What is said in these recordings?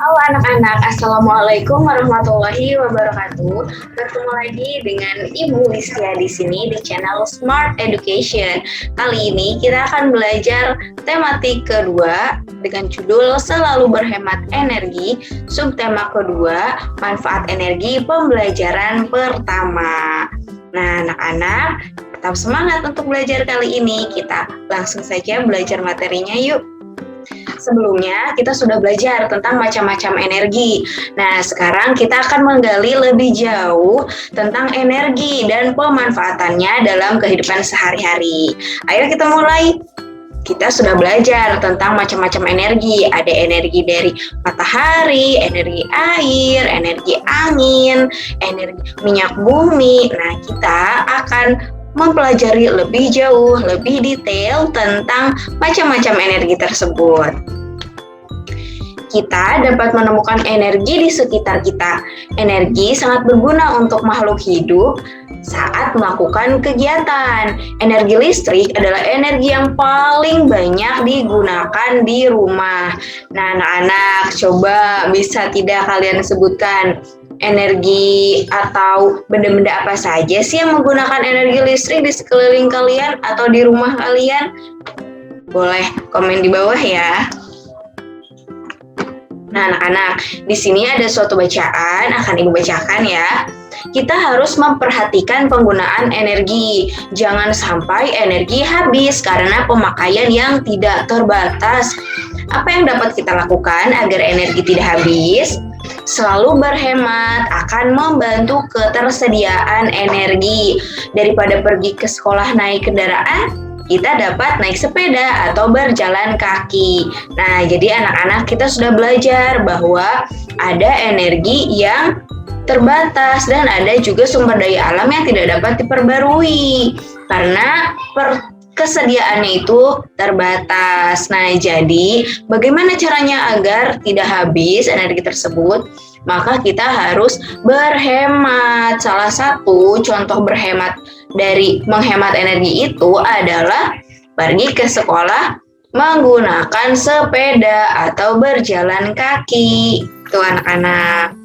Halo anak-anak, Assalamualaikum warahmatullahi wabarakatuh. Bertemu lagi dengan Ibu Listia di sini di channel Smart Education. Kali ini kita akan belajar tematik kedua dengan judul Selalu Berhemat Energi, subtema kedua, manfaat energi pembelajaran pertama. Nah, anak-anak, tetap semangat untuk belajar kali ini. Kita langsung saja belajar materinya yuk. Sebelumnya kita sudah belajar tentang macam-macam energi. Nah, sekarang kita akan menggali lebih jauh tentang energi dan pemanfaatannya dalam kehidupan sehari-hari. Ayo kita mulai. Kita sudah belajar tentang macam-macam energi. Ada energi dari matahari, energi air, energi angin, energi minyak bumi. Nah, kita akan mempelajari lebih jauh, lebih detail tentang macam-macam energi tersebut. Kita dapat menemukan energi di sekitar kita. Energi sangat berguna untuk makhluk hidup saat melakukan kegiatan. Energi listrik adalah energi yang paling banyak digunakan di rumah. Nah, anak-anak, coba bisa tidak kalian sebutkan energi atau benda-benda apa saja sih yang menggunakan energi listrik di sekeliling kalian atau di rumah kalian? Boleh komen di bawah ya. Nah, anak-anak, di sini ada suatu bacaan, akan Ibu bacakan ya. Kita harus memperhatikan penggunaan energi. Jangan sampai energi habis karena pemakaian yang tidak terbatas. Apa yang dapat kita lakukan agar energi tidak habis? Selalu berhemat akan membantu ketersediaan energi. Daripada pergi ke sekolah naik kendaraan, kita dapat naik sepeda atau berjalan kaki. Nah, jadi anak-anak kita sudah belajar bahwa ada energi yang terbatas dan ada juga sumber daya alam yang tidak dapat diperbarui karena kesediaannya itu terbatas. Nah, jadi bagaimana caranya agar tidak habis energi tersebut? Maka kita harus berhemat. Salah satu contoh berhemat dari menghemat energi itu adalah pergi ke sekolah menggunakan sepeda atau berjalan kaki. Tuh anak-anak.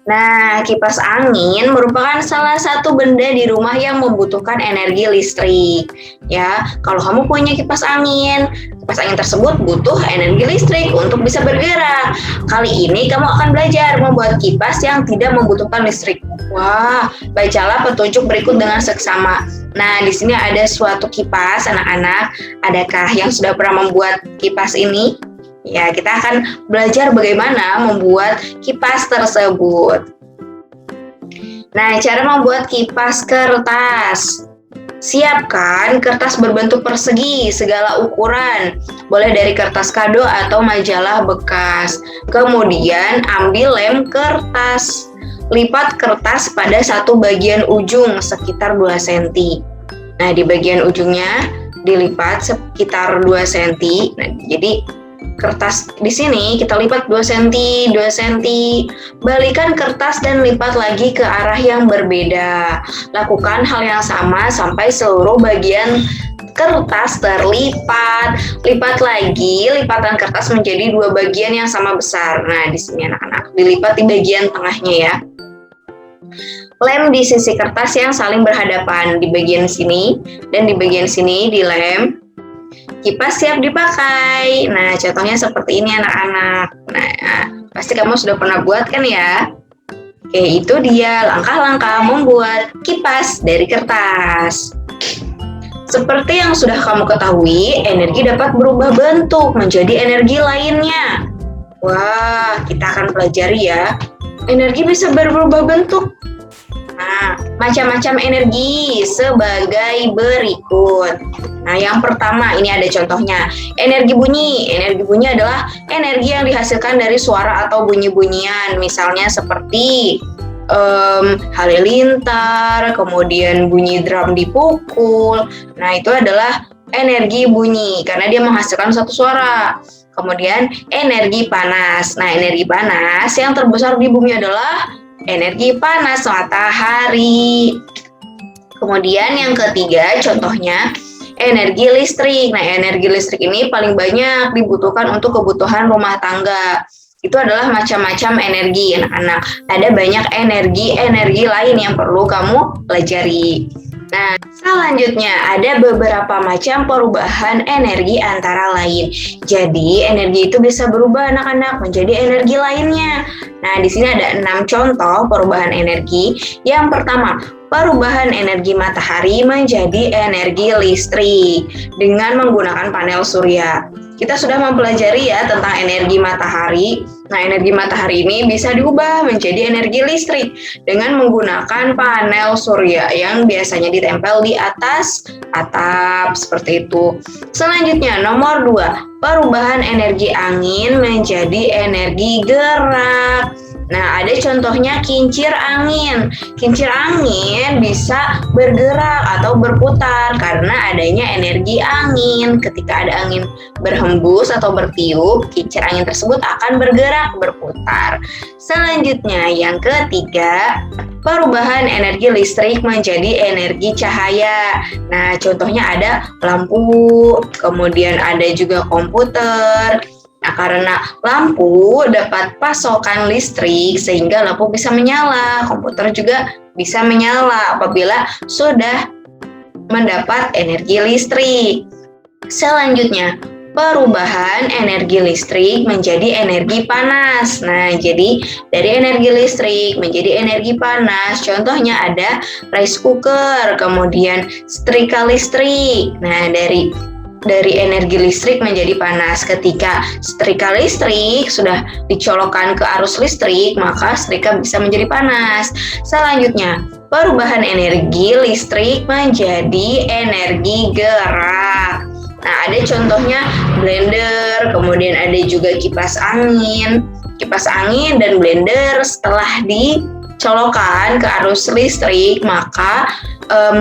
Nah, kipas angin merupakan salah satu benda di rumah yang membutuhkan energi listrik. Ya, kalau kamu punya kipas angin tersebut butuh energi listrik untuk bisa bergerak. Kali ini kamu akan belajar membuat kipas yang tidak membutuhkan listrik. Wah, bacalah petunjuk berikut dengan seksama. Nah, di sini ada suatu kipas, anak-anak. Adakah yang sudah pernah membuat kipas ini? Ya, kita akan belajar bagaimana membuat kipas tersebut. Nah, cara membuat kipas kertas. Siapkan kertas berbentuk persegi segala ukuran. Boleh dari kertas kado atau majalah bekas. Kemudian ambil lem kertas. Lipat kertas pada satu bagian ujung sekitar 2 cm. Nah, di bagian ujungnya dilipat sekitar 2 cm. Nah, jadi kertas di sini kita lipat 2 cm, 2 cm. Balikan kertas dan lipat lagi ke arah yang berbeda. Lakukan hal yang sama sampai seluruh bagian kertas terlipat. Lipat lagi, lipatan kertas menjadi 2 bagian yang sama besar. Nah, di sini anak-anak, dilipat di bagian tengahnya ya. Lem di sisi kertas yang saling berhadapan, di bagian sini dan di bagian sini dilem. Kipas siap dipakai. Nah, contohnya seperti ini anak-anak. Nah, pasti kamu sudah pernah buat kan ya? Oke, itu dia langkah-langkah membuat kipas dari kertas. Seperti yang sudah kamu ketahui, energi dapat berubah bentuk menjadi energi lainnya. Wah, kita akan pelajari ya. Energi bisa berubah bentuk. Nah, macam-macam energi sebagai berikut. Nah, yang pertama ini ada contohnya. Energi bunyi. Energi bunyi adalah energi yang dihasilkan dari suara atau bunyi-bunyian. Misalnya seperti halilintar, kemudian bunyi drum dipukul. Nah, itu adalah energi bunyi karena dia menghasilkan suatu suara. Kemudian energi panas. Nah, energi panas yang terbesar di bumi adalah energi panas matahari. Kemudian yang ketiga contohnya energi listrik. Nah, energi listrik ini paling banyak dibutuhkan untuk kebutuhan rumah tangga. Itu adalah macam-macam energi anak-anak. Ada banyak energi-energi lain yang perlu kamu pelajari. Nah, selanjutnya ada beberapa macam perubahan energi antara lain. Jadi, energi itu bisa berubah anak-anak menjadi energi lainnya. Nah, di sini ada 6 contoh perubahan energi. Yang pertama, perubahan energi matahari menjadi energi listrik dengan menggunakan panel surya. Kita sudah mempelajari ya tentang energi matahari. Nah, energi matahari ini bisa diubah menjadi energi listrik dengan menggunakan panel surya yang biasanya ditempel di atas atap seperti itu. Selanjutnya, nomor 2, perubahan energi angin menjadi energi gerak. Nah, ada contohnya kincir angin. Kincir angin bisa bergerak atau berputar karena adanya energi angin. Ketika ada angin berhembus atau bertiup, kincir angin tersebut akan bergerak, berputar. Selanjutnya, yang ketiga, perubahan energi listrik menjadi energi cahaya. Nah, contohnya ada lampu, kemudian ada juga komputer. Nah, karena lampu dapat pasokan listrik sehingga lampu bisa menyala, komputer juga bisa menyala apabila sudah mendapat energi listrik. Selanjutnya, perubahan energi listrik menjadi energi panas. Nah, jadi dari energi listrik menjadi energi panas, contohnya ada rice cooker, kemudian setrika listrik. Nah, dari energi listrik menjadi panas. Ketika setrika listrik sudah dicolokkan ke arus listrik, maka setrika bisa menjadi panas. Selanjutnya, perubahan energi listrik menjadi energi gerak. Nah, ada contohnya blender, kemudian ada juga kipas angin. Kipas angin dan blender setelah dicolokkan ke arus listrik, maka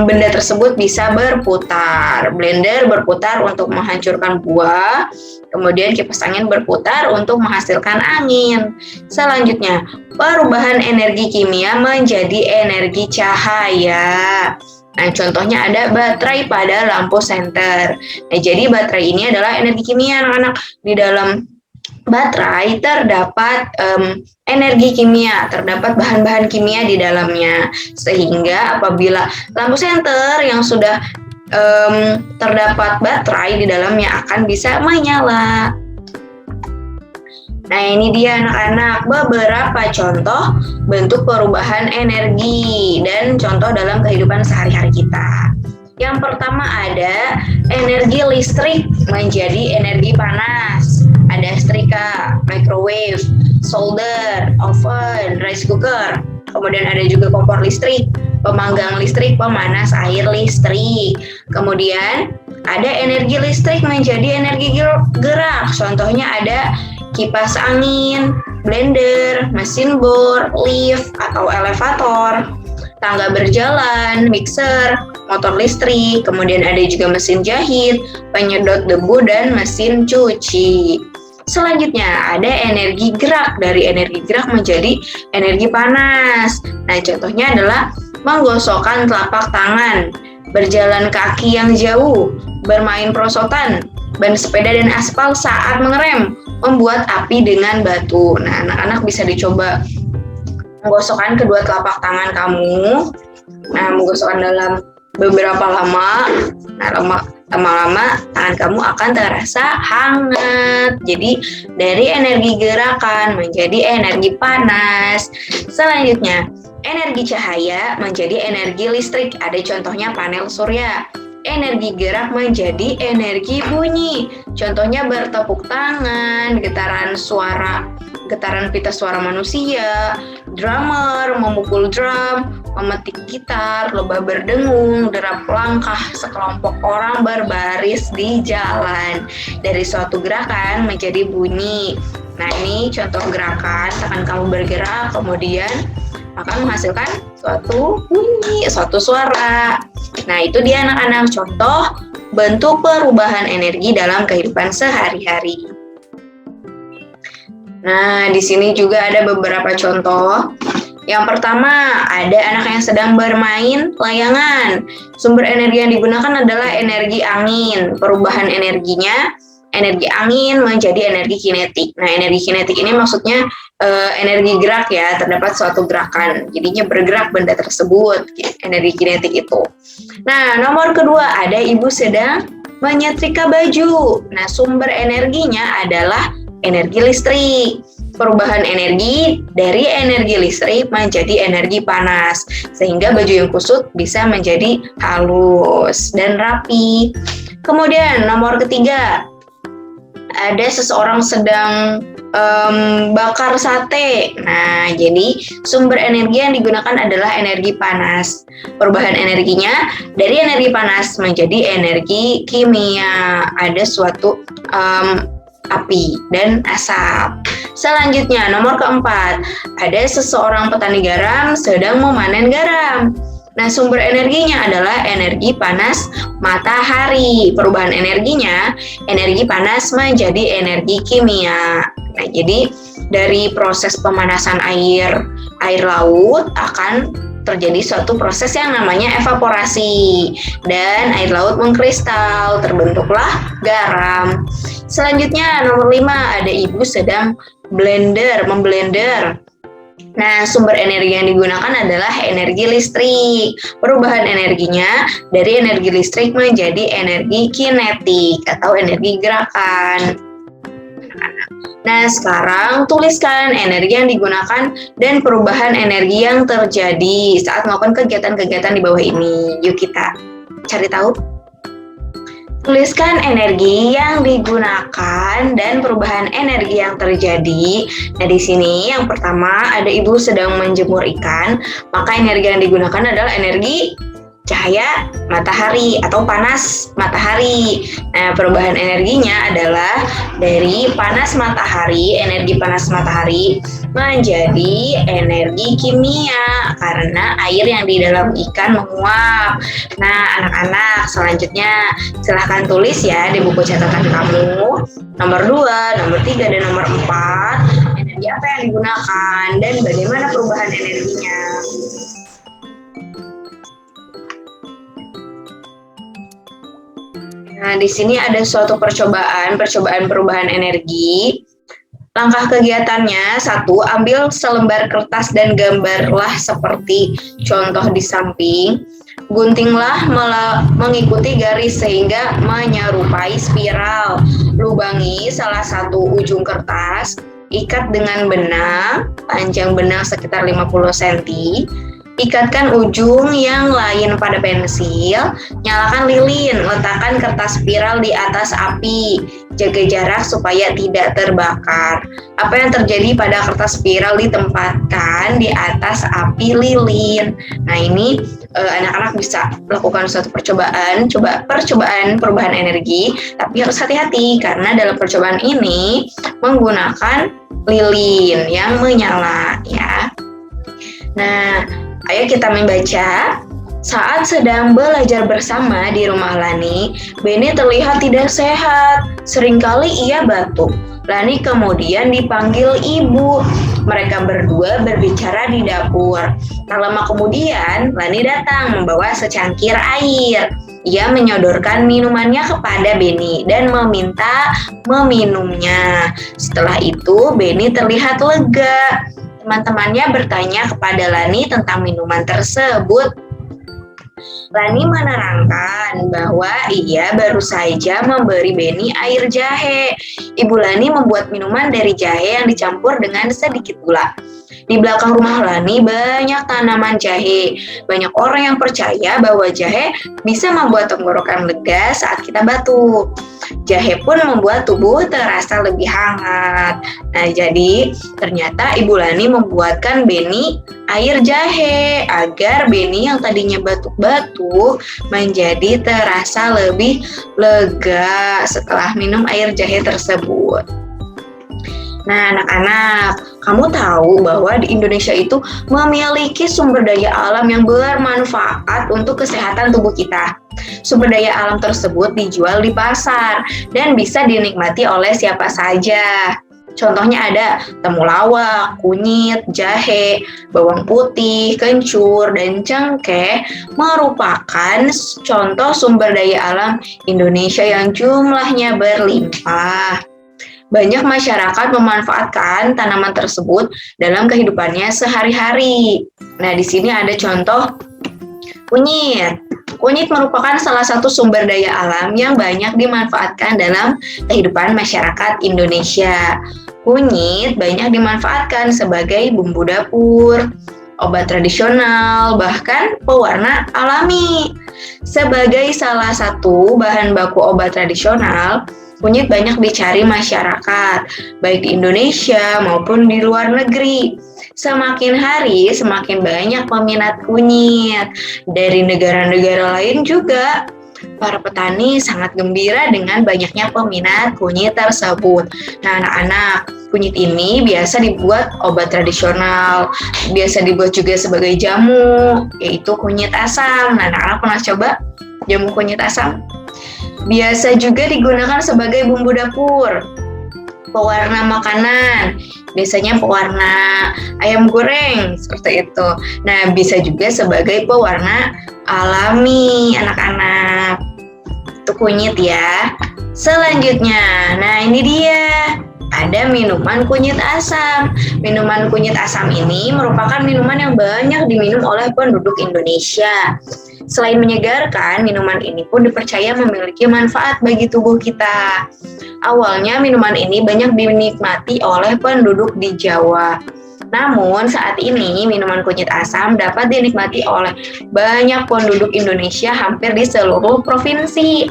benda tersebut bisa berputar. Blender berputar untuk menghancurkan buah, kemudian kipas angin berputar untuk menghasilkan angin. Selanjutnya, perubahan energi kimia menjadi energi cahaya. Nah, contohnya ada baterai pada lampu senter. Nah, jadi baterai ini adalah energi kimia anak-anak. Di dalam baterai terdapat energi kimia, terdapat bahan-bahan kimia di dalamnya, sehingga apabila lampu senter yang sudah terdapat baterai di dalamnya akan bisa menyala. Nah, ini dia anak-anak beberapa contoh bentuk perubahan energi dan contoh dalam kehidupan sehari-hari kita. Yang pertama ada energi listrik menjadi energi panas. Ada setrika, microwave, solder, oven, rice cooker. Kemudian ada juga kompor listrik, pemanggang listrik, pemanas air listrik. Kemudian ada energi listrik menjadi energi gerak. Contohnya ada kipas angin, blender, mesin bor, lift atau elevator, tangga berjalan, mixer, motor listrik, kemudian ada juga mesin jahit, penyedot debu, dan mesin cuci. Selanjutnya ada energi gerak. Dari energi gerak menjadi energi panas. Nah, contohnya adalah menggosokkan telapak tangan, berjalan kaki yang jauh, bermain perosotan, ban sepeda dan aspal saat mengerem, membuat api dengan batu. Nah, anak-anak bisa dicoba menggosokkan kedua telapak tangan kamu. Nah, menggosokkan dalam beberapa lama. Nah, lama-lama tangan kamu akan terasa hangat. Jadi, dari energi gerakan menjadi energi panas. Selanjutnya, energi cahaya menjadi energi listrik. Ada contohnya panel surya. Energi gerak menjadi energi bunyi. Contohnya bertepuk tangan, getaran pita suara manusia, drummer memukul drum, memetik gitar, lebah berdengung, derap langkah sekelompok orang berbaris di jalan. Dari suatu gerakan menjadi bunyi. Nah, ini contoh gerakan. Tangan kamu bergerak, kemudian akan menghasilkan suatu bunyi, suatu suara. Nah, itu dia anak-anak contoh bentuk perubahan energi dalam kehidupan sehari-hari. Nah, di sini juga ada beberapa contoh. Yang pertama, ada anak yang sedang bermain layangan. Sumber energi yang digunakan adalah energi angin. Perubahan energinya energi angin menjadi energi kinetik. Nah, energi kinetik ini maksudnya energi gerak ya, terdapat suatu gerakan. Jadinya bergerak benda tersebut, energi kinetik itu. Nah, nomor kedua ada ibu sedang menyetrika baju. Nah, sumber energinya adalah energi listrik. Perubahan energi dari energi listrik menjadi energi panas, sehingga baju yang kusut bisa menjadi halus dan rapi. Kemudian nomor ketiga, ada seseorang sedang bakar sate. Nah, jadi sumber energi yang digunakan adalah energi panas. Perubahan energinya dari energi panas menjadi energi kimia. Ada suatu api dan asap. Selanjutnya, nomor keempat, ada seseorang petani garam sedang memanen garam. Nah, sumber energinya adalah energi panas matahari. Perubahan energinya, energi panas menjadi energi kimia. Nah, jadi dari proses pemanasan air laut akan terjadi suatu proses yang namanya evaporasi dan air laut mengkristal, terbentuklah garam. Selanjutnya nomor 5, ada ibu sedang memblender. Nah, sumber energi yang digunakan adalah energi listrik. Perubahan energinya dari energi listrik menjadi energi kinetik atau energi gerakan. Nah, sekarang tuliskan energi yang digunakan dan perubahan energi yang terjadi saat melakukan kegiatan-kegiatan di bawah ini. Yuk kita cari tahu. Tuliskan energi yang digunakan dan perubahan energi yang terjadi. Nah, di sini yang pertama ada ibu sedang menjemur ikan, maka energi yang digunakan adalah energi cahaya matahari atau panas matahari. Nah, perubahan energinya adalah dari panas matahari, energi panas matahari menjadi energi kimia karena air yang di dalam ikan menguap. Nah, anak-anak, selanjutnya silahkan tulis ya di buku catatan kamu nomor 2, nomor 3, dan nomor 4 energi apa yang digunakan dan bagaimana perubahan energinya. Nah, di sini ada suatu percobaan perubahan energi. Langkah kegiatannya, 1, ambil selembar kertas dan gambarlah seperti contoh di samping. Guntinglah mengikuti garis sehingga menyerupai spiral. Lubangi salah satu ujung kertas, ikat dengan benang, panjang benang sekitar 50 cm. Ikatkan ujung yang lain pada pensil, nyalakan lilin, letakkan kertas spiral di atas api, jaga jarak supaya tidak terbakar. Apa yang terjadi pada kertas spiral ditempatkan di atas api lilin. Nah, ini anak-anak bisa melakukan suatu percobaan perubahan energi, tapi harus hati-hati karena dalam percobaan ini menggunakan lilin yang menyala ya. Nah, ayo kita membaca. Saat sedang belajar bersama di rumah Lani, Beni terlihat tidak sehat. Seringkali ia batuk. Lani kemudian dipanggil ibu. Mereka berdua berbicara di dapur. Tak lama kemudian, Lani datang membawa secangkir air. Ia menyodorkan minumannya kepada Beni dan meminta meminumnya. Setelah itu, Beni terlihat lega. Teman-temannya bertanya kepada Lani tentang minuman tersebut. Lani menerangkan bahwa ia baru saja memberi Beni air jahe. Ibu Lani membuat minuman dari jahe yang dicampur dengan sedikit gula. Di belakang rumah Lani banyak tanaman jahe. Banyak orang yang percaya bahwa jahe bisa membuat tenggorokan lega saat kita batuk. Jahe pun membuat tubuh terasa lebih hangat. Nah, jadi ternyata Ibu Lani membuatkan Beni air jahe agar Beni yang tadinya batuk-batuk menjadi terasa lebih lega setelah minum air jahe tersebut. Nah, anak-anak, kamu tahu bahwa di Indonesia itu memiliki sumber daya alam yang bermanfaat untuk kesehatan tubuh kita. Sumber daya alam tersebut dijual di pasar dan bisa dinikmati oleh siapa saja. Contohnya ada temulawak, kunyit, jahe, bawang putih, kencur, dan cengkeh merupakan contoh sumber daya alam Indonesia yang jumlahnya berlimpah. Banyak masyarakat memanfaatkan tanaman tersebut dalam kehidupannya sehari-hari. Nah, di sini ada contoh kunyit. Kunyit merupakan salah satu sumber daya alam yang banyak dimanfaatkan dalam kehidupan masyarakat Indonesia. Kunyit banyak dimanfaatkan sebagai bumbu dapur, obat tradisional, bahkan pewarna alami. Sebagai salah satu bahan baku obat tradisional, kunyit banyak dicari masyarakat, baik di Indonesia maupun di luar negeri. Semakin hari, semakin banyak peminat kunyit. Dari negara-negara lain juga, para petani sangat gembira dengan banyaknya peminat kunyit tersebut. Nah, anak-anak, kunyit ini biasa dibuat obat tradisional, biasa dibuat juga sebagai jamu, yaitu kunyit asam. Nah, anak-anak pernah coba jamu kunyit asam? Biasa juga digunakan sebagai bumbu dapur, pewarna makanan, biasanya pewarna ayam goreng, seperti itu. Nah, bisa juga sebagai pewarna alami, anak-anak. Itu kunyit ya. Selanjutnya, nah ini dia. Ada minuman kunyit asam. Minuman kunyit asam ini merupakan minuman yang banyak diminum oleh penduduk Indonesia. Selain menyegarkan, minuman ini pun dipercaya memiliki manfaat bagi tubuh kita. Awalnya minuman ini banyak dinikmati oleh penduduk di Jawa. Namun saat ini minuman kunyit asam dapat dinikmati oleh banyak penduduk Indonesia hampir di seluruh provinsi.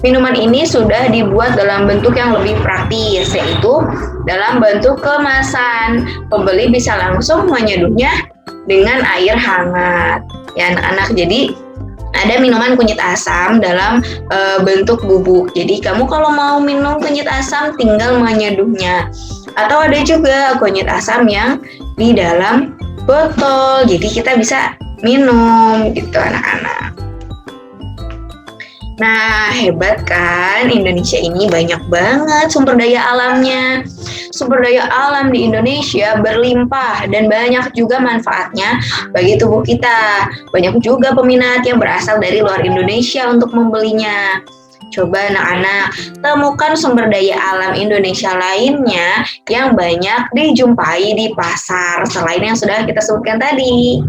Minuman ini sudah dibuat dalam bentuk yang lebih praktis, yaitu dalam bentuk kemasan. Pembeli bisa langsung menyeduhnya dengan air hangat. Ya anak-anak, jadi ada minuman kunyit asam dalam bentuk bubuk. Jadi kamu kalau mau minum kunyit asam tinggal menyeduhnya. Atau ada juga kunyit asam yang di dalam botol. Jadi kita bisa minum gitu anak-anak. Nah, hebat kan? Indonesia ini banyak banget sumber daya alamnya. Sumber daya alam di Indonesia berlimpah dan banyak juga manfaatnya bagi tubuh kita. Banyak juga peminat yang berasal dari luar Indonesia untuk membelinya. Coba anak-anak, temukan sumber daya alam Indonesia lainnya yang banyak dijumpai di pasar selain yang sudah kita sebutkan tadi.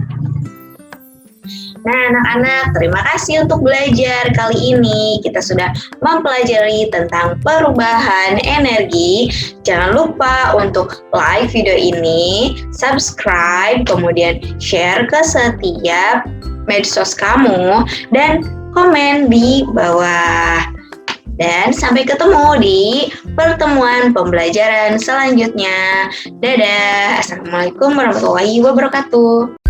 Nah, anak-anak, terima kasih untuk belajar. Kali ini kita sudah mempelajari tentang perubahan energi. Jangan lupa untuk like video ini, subscribe, kemudian share ke setiap medsos kamu, dan komen di bawah. Dan sampai ketemu di pertemuan pembelajaran selanjutnya. Dadah, Assalamualaikum warahmatullahi wabarakatuh.